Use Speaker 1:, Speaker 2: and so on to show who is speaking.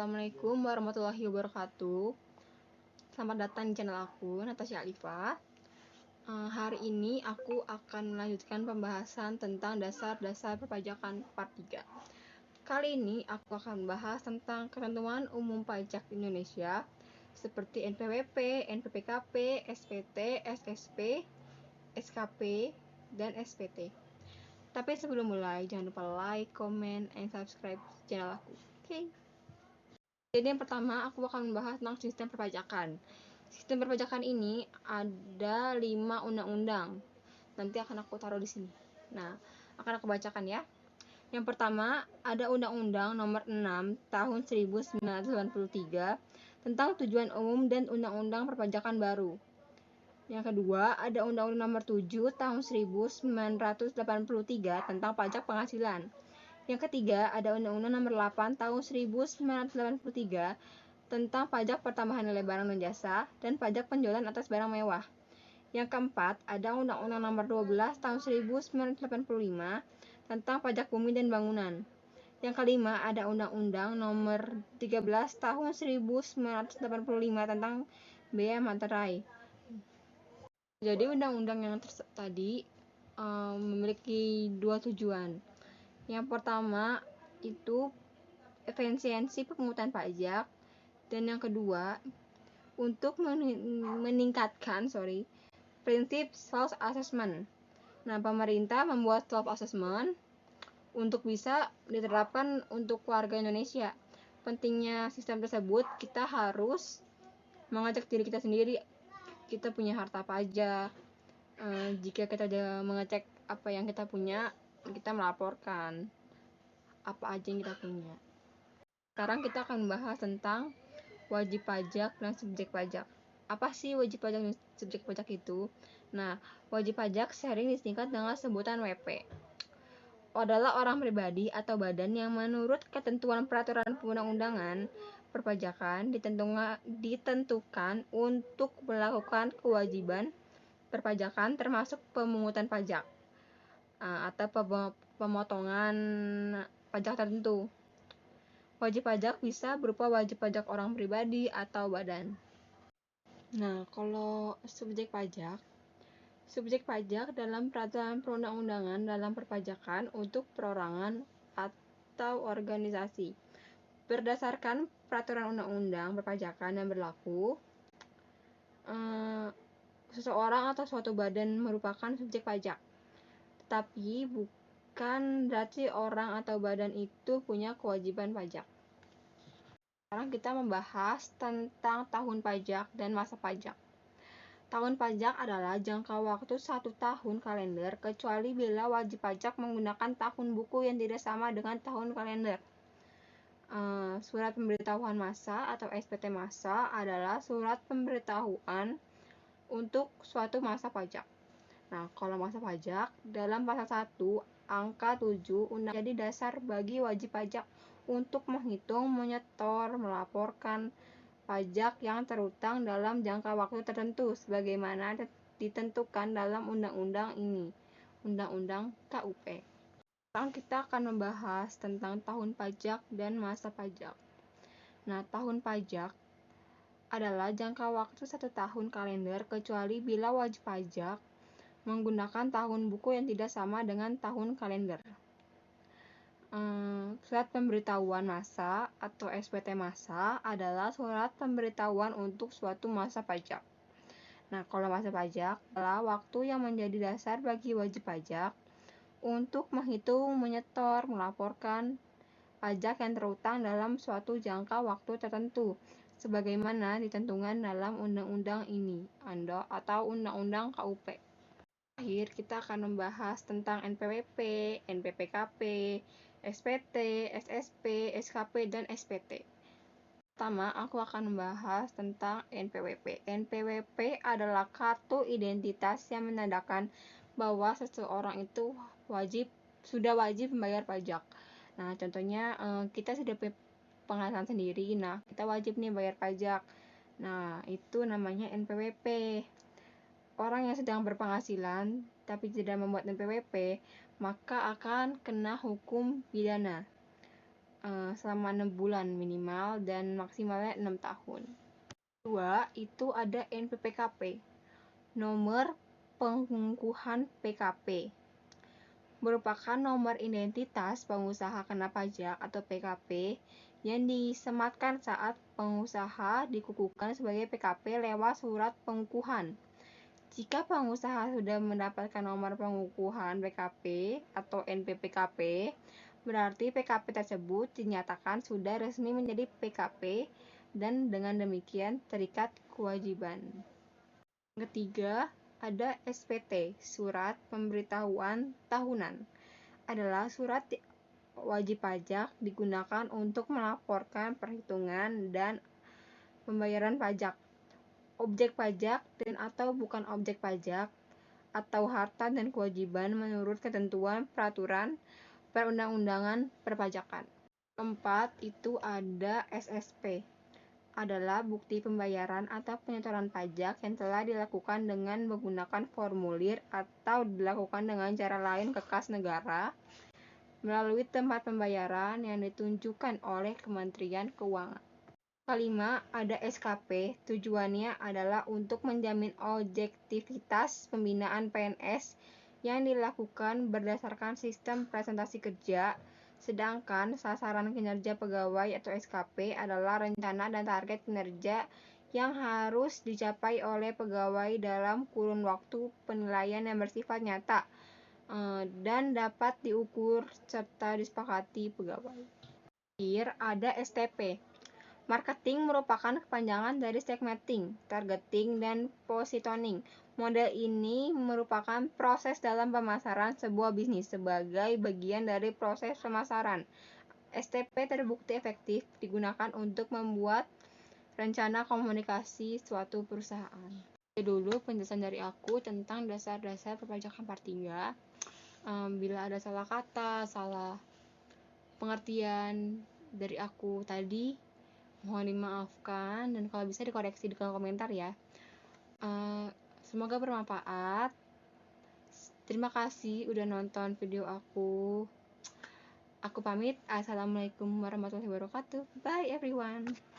Speaker 1: Assalamualaikum warahmatullahi wabarakatuh. Selamat datang di channel aku, Natasha Alifa. Hari ini aku akan melanjutkan pembahasan tentang dasar-dasar perpajakan part 3. Kali ini aku akan membahas tentang ketentuan umum pajak Indonesia seperti NPWP, NPPKP, SPT, SSP, SKP, dan SPT. Tapi sebelum mulai, jangan lupa like, comment, and subscribe channel aku. Oke. Jadi yang pertama aku akan membahas tentang sistem perpajakan. Sistem perpajakan ini ada 5 undang-undang. Nanti akan aku taruh di sini. Nah, akan aku bacakan ya. Yang pertama ada Undang-Undang Nomor 6 Tahun 1983 tentang tujuan umum dan Undang-Undang Perpajakan baru. Yang kedua ada Undang-Undang Nomor 7 Tahun 1983 tentang pajak penghasilan. Yang ketiga, ada Undang-Undang Nomor 8 Tahun 1983 tentang pajak pertambahan nilai barang dan jasa dan pajak penjualan atas barang mewah. Yang keempat, ada Undang-Undang Nomor 12 Tahun 1985 tentang pajak bumi dan bangunan. Yang kelima, ada Undang-Undang Nomor 13 Tahun 1985 tentang bea materai. Jadi undang-undang yang tadi memiliki dua tujuan. Yang pertama itu efisiensi pemungutan pajak, dan yang kedua untuk meningkatkan prinsip self assessment. Nah, pemerintah membuat self assessment untuk bisa diterapkan untuk warga Indonesia. Pentingnya sistem tersebut, kita harus mengajak diri kita sendiri. Kita punya harta pajak. Jika kita mengecek apa yang kita punya, kita melaporkan apa aja yang kita punya. Sekarang kita akan membahas tentang wajib pajak dan subjek pajak. Apa sih wajib pajak dan subjek pajak itu? Nah, wajib pajak sering disingkat dengan sebutan WP. Adalah orang pribadi atau badan yang menurut ketentuan peraturan perundang-undangan perpajakan ditentukan untuk melakukan kewajiban perpajakan termasuk pemungutan pajak atau pemotongan pajak tertentu. Wajib pajak bisa berupa wajib pajak orang pribadi atau badan. Nah, kalau subjek pajak dalam peraturan perundang-undangan dalam perpajakan untuk perorangan atau organisasi. Berdasarkan peraturan undang-undang perpajakan yang berlaku, seseorang atau suatu badan merupakan subjek pajak. Tetapi bukan berarti orang atau badan itu punya kewajiban pajak. Sekarang kita membahas tentang tahun pajak dan masa pajak. Tahun pajak adalah jangka waktu 1 tahun kalender kecuali bila wajib pajak menggunakan tahun buku yang tidak sama dengan tahun kalender. Surat pemberitahuan masa atau SPT masa adalah surat pemberitahuan untuk suatu masa pajak. Nah, kalau masa pajak dalam pasal 1 angka 7 undang jadi dasar bagi wajib pajak untuk menghitung, menyetor, melaporkan pajak yang terutang dalam jangka waktu tertentu sebagaimana ditentukan dalam undang-undang ini, Undang-Undang KUP. Sekarang kita akan membahas tentang tahun pajak dan masa pajak. Nah, tahun pajak adalah jangka waktu 1 tahun kalender kecuali bila wajib pajak menggunakan tahun buku yang tidak sama dengan tahun kalender. Surat pemberitahuan masa atau SPT masa adalah surat pemberitahuan untuk suatu masa pajak. Nah, kalau masa pajak adalah waktu yang menjadi dasar bagi wajib pajak untuk menghitung, menyetor, melaporkan pajak yang terutang dalam suatu jangka waktu tertentu sebagaimana ditentukan dalam undang-undang ini atau Undang-Undang KUP. Terakhir, kita akan membahas tentang NPWP, NPPKP, SPT, SSP, SKP, dan SPT. Pertama, aku akan membahas tentang NPWP. NPWP adalah kartu identitas yang menandakan bahwa seseorang itu sudah wajib membayar pajak. Nah, contohnya kita sudah punya penghasilan sendiri, nah kita wajib nih bayar pajak. Nah, itu namanya NPWP. Orang yang sedang berpenghasilan tapi tidak membuat NPWP, maka akan kena hukum pidana. selama 6 bulan minimal dan maksimalnya 6 tahun. Kedua, itu ada NPPKP, nomor pengukuhan PKP. Merupakan nomor identitas pengusaha kena pajak atau PKP yang disematkan saat pengusaha dikukuhkan sebagai PKP lewat surat pengukuhan. Jika pengusaha sudah mendapatkan nomor pengukuhan PKP atau NPPKP, berarti PKP tersebut dinyatakan sudah resmi menjadi PKP dan dengan demikian terikat kewajiban. Yang ketiga, ada SPT, Surat Pemberitahuan Tahunan. Adalah surat wajib pajak digunakan untuk melaporkan perhitungan dan pembayaran pajak, objek pajak dan atau bukan objek pajak, atau harta dan kewajiban menurut ketentuan peraturan perundang-undangan perpajakan. Keempat, itu ada SSP, adalah bukti pembayaran atau penyetoran pajak yang telah dilakukan dengan menggunakan formulir atau dilakukan dengan cara lain ke kas negara melalui tempat pembayaran yang ditunjukkan oleh Kementerian Keuangan. Kelima, ada SKP. Tujuannya adalah untuk menjamin objektivitas pembinaan PNS yang dilakukan berdasarkan sistem presentasi kerja, sedangkan sasaran kinerja pegawai atau SKP adalah rencana dan target kinerja yang harus dicapai oleh pegawai dalam kurun waktu penilaian yang bersifat nyata dan dapat diukur serta disepakati pegawai. Terakhir, ada STP. Marketing merupakan kepanjangan dari segmenting, targeting, dan positioning. Model ini merupakan proses dalam pemasaran sebuah bisnis sebagai bagian dari proses pemasaran. STP terbukti efektif digunakan untuk membuat rencana komunikasi suatu perusahaan. Itu dulu penjelasan dari aku tentang dasar-dasar perpajakan part 3. Bila ada salah kata, salah pengertian dari aku tadi, mohon dimaafkan dan kalau bisa dikoreksi di kolom komentar ya. Semoga bermanfaat. Terima kasih udah nonton video aku. Aku pamit. Assalamualaikum warahmatullahi wabarakatuh. Bye everyone.